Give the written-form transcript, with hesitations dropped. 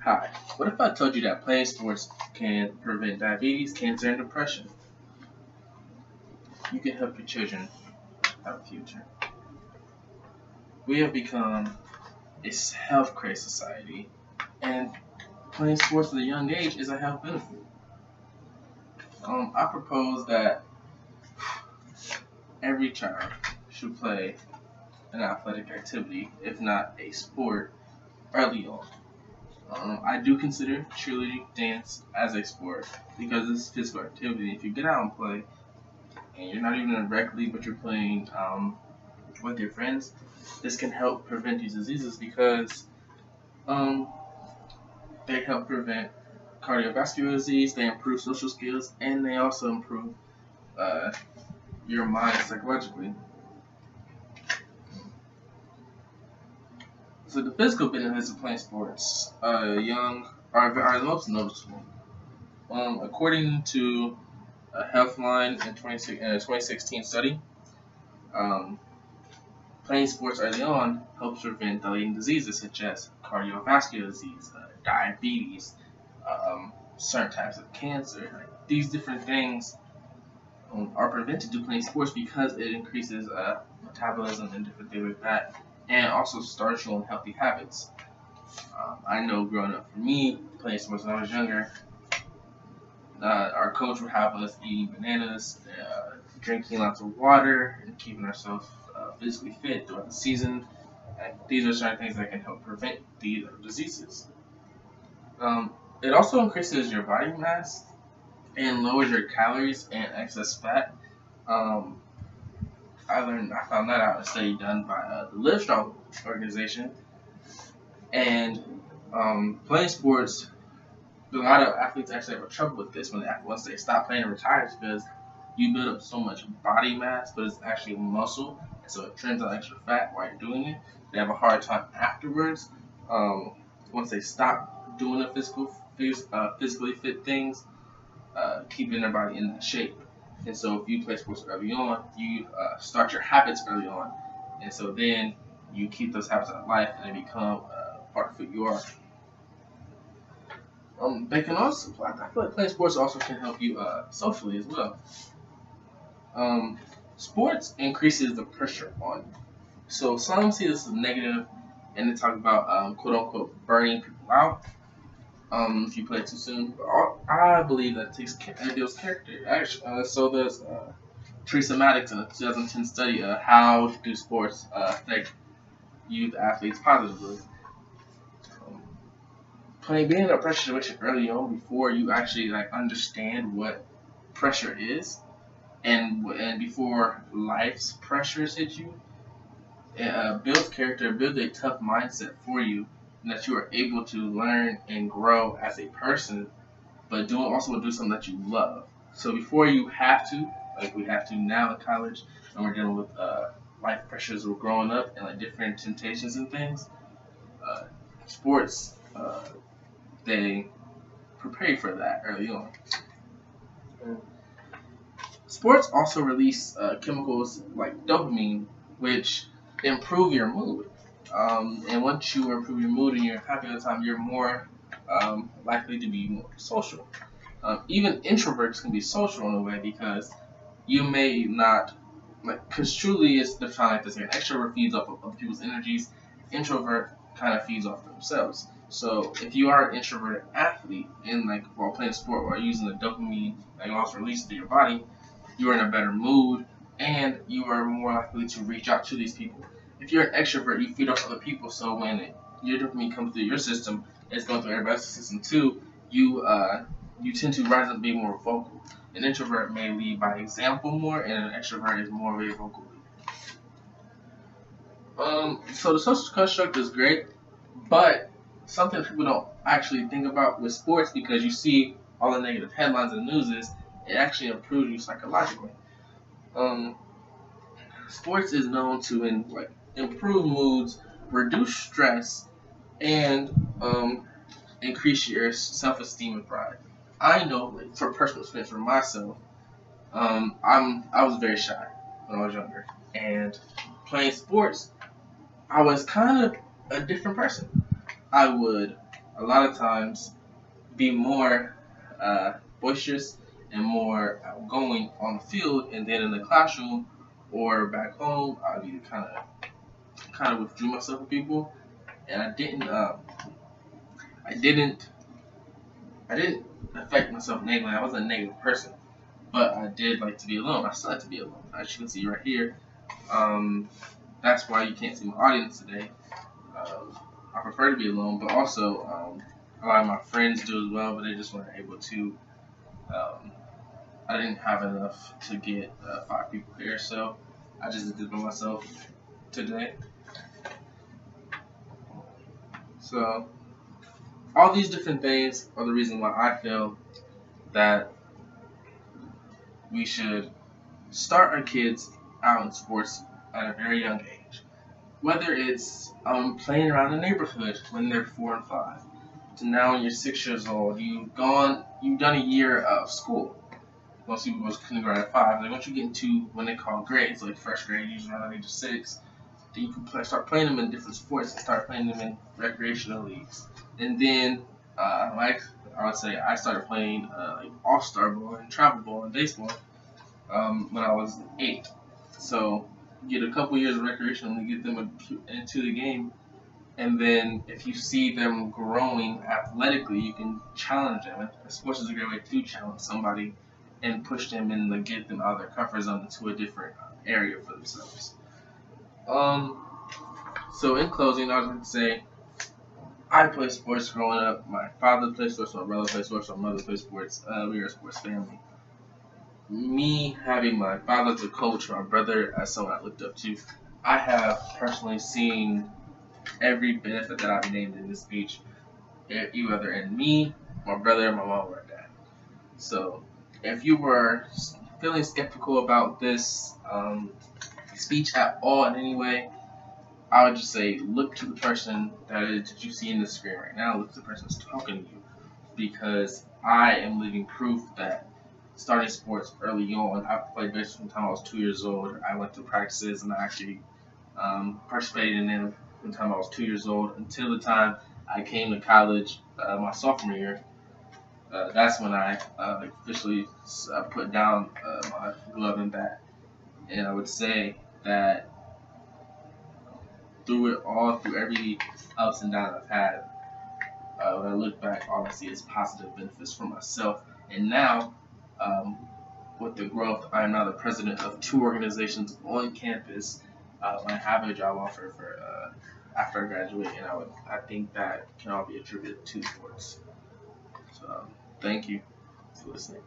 Hi, what if I told you that playing sports can prevent diabetes, cancer, and depression? You can help your children have a future. We have become a health crazed society, and playing sports at a young age is a health benefit. I propose that every child should play an athletic activity, if not a sport, early on. I do consider cheerleading, dance as a sport because it's physical activity. If you get out and play, and you're not even in a rec league, but you're playing with your friends, this can help prevent these diseases because um, they help prevent cardiovascular disease, they improve social skills, and they also improve uh, your mind psychologically. So the physical benefits of playing sports, young are the most noticeable. According to a Healthline in a 2016 study, um, playing sports early on helps prevent delaying diseases such as cardiovascular disease, diabetes, certain types of cancer. Like, these different things are prevented through playing sports because it increases metabolism and different things like that, and also starts you on healthy habits. I know growing up for me, playing sports when I was younger, our coach would have us eating bananas, drinking lots of water, and keeping ourselves physically fit throughout the season. And these are certain things that can help prevent these diseases. Um, it also increases your body mass and lowers your calories and excess fat. Um, I found that out in a study done by the Livestrong organization. And playing sports, a lot of athletes actually have trouble with this once they stop playing and retire because you build up so much body mass, but it's actually muscle, and so it turns out extra fat while you're doing it. They have a hard time afterwards. Um, Once they stop doing the physically fit things, keeping their body in that shape. And so if you play sports early on, you start your habits early on, and so then you keep those habits in life, and they become part of who you are. They can also, I feel like playing sports also can help you socially as well. Um, Sports increases the pressure on you. So some see this as negative, and they talk about quote unquote burning people out if you play too soon. But I believe that it builds character. Actually, so there's Teresa Maddox in a 2010 study how do sports affect youth athletes positively. Um, Being in a pressure situation early on before you actually understand what pressure is, and before life's pressures hit you, it builds character, builds a tough mindset for you, and that you are able to learn and grow as a person, but do something that you love. So before you have to, like we have to now in college, and we're dealing with life pressures, we're growing up, and like different temptations and things. Uh, Sports, they prepare you for that early on. Sports also release chemicals like dopamine, which improve your mood. And once you improve your mood and you're happy all the time, you're more likely to be more social. Even introverts can be social in a way because you may not, because truly it's defined like this: an extrovert feeds off of other people's energies, introvert kind of feeds off themselves. So if you are an introverted athlete and while playing a sport while using the dopamine that also released to your body, you are in a better mood, and you are more likely to reach out to these people. If you're an extrovert, you feed off other people, so when your dopamine comes through your system, it's going through everybody else's system too. You tend to rise up and be more vocal. An introvert may lead by example more, and an extrovert is more of a vocal leader. So the social construct is great, but something people don't actually think about with sports, because you see all the negative headlines in the news, is it actually improves you psychologically. Um, Sports is known to improve moods, reduce stress, and increase your self-esteem and pride. I know, for personal experience for myself, I was very shy when I was younger, and playing sports, I was kind of a different person. I would a lot of times be more boisterous and more outgoing on the field, and then in the classroom or back home, I'd be kind of withdrew myself from people, and I didn't affect myself negatively. I wasn't a negative person, but I did like to be alone. I still like to be alone. As you can see right here, that's why you can't see my audience today. I prefer to be alone, but also a lot of my friends do as well, but they just weren't able to. I didn't have enough to get 5 people here, so I just did it by myself today. So all these different things are the reason why I feel that we should start our kids out in sports at a very young age. Whether it's playing around the neighborhood when they're 4 and 5, to now when you're 6 years old, you've done a year of school. Most people go to kindergarten at 5. Then once you get into when they call grades, like first grade, usually around the age of 6, then you can start playing them in different sports and start playing them in recreational leagues. And then, like I would say, I started playing like all-star ball and travel ball and baseball when I was 8. So get a couple years of recreational to get them into the game, and then if you see them growing athletically, you can challenge them. And sports is a great way to challenge somebody and push them and get them out of their comfort zone into a different area for themselves. So in closing, I was going to say, I played sports growing up. My father played sports, my brother played sports, my mother played sports. We were a sports family. Me having my father as a coach, my brother as someone I looked up to, I have personally seen every benefit that I've named in this speech, either in me, my brother, my mom, or dad. So if you were feeling skeptical about this speech at all in any way, I would just say look to the person that you see in the screen right now. Look to the person that's talking to you, because I am living proof that starting sports early on. I played baseball from the time I was 2 years old. I went through practices and I actually participated in them from the time I was 2 years old until the time I came to college my sophomore year. That's when I officially put down my glove and bat. And I would say that through every ups and downs I've had, when I look back, all I see is positive benefits for myself. And now, with the growth, I am now the president of 2 organizations on campus. I have a job offer for after I graduate, and I think that can all be attributed to sports. So, thank you for listening.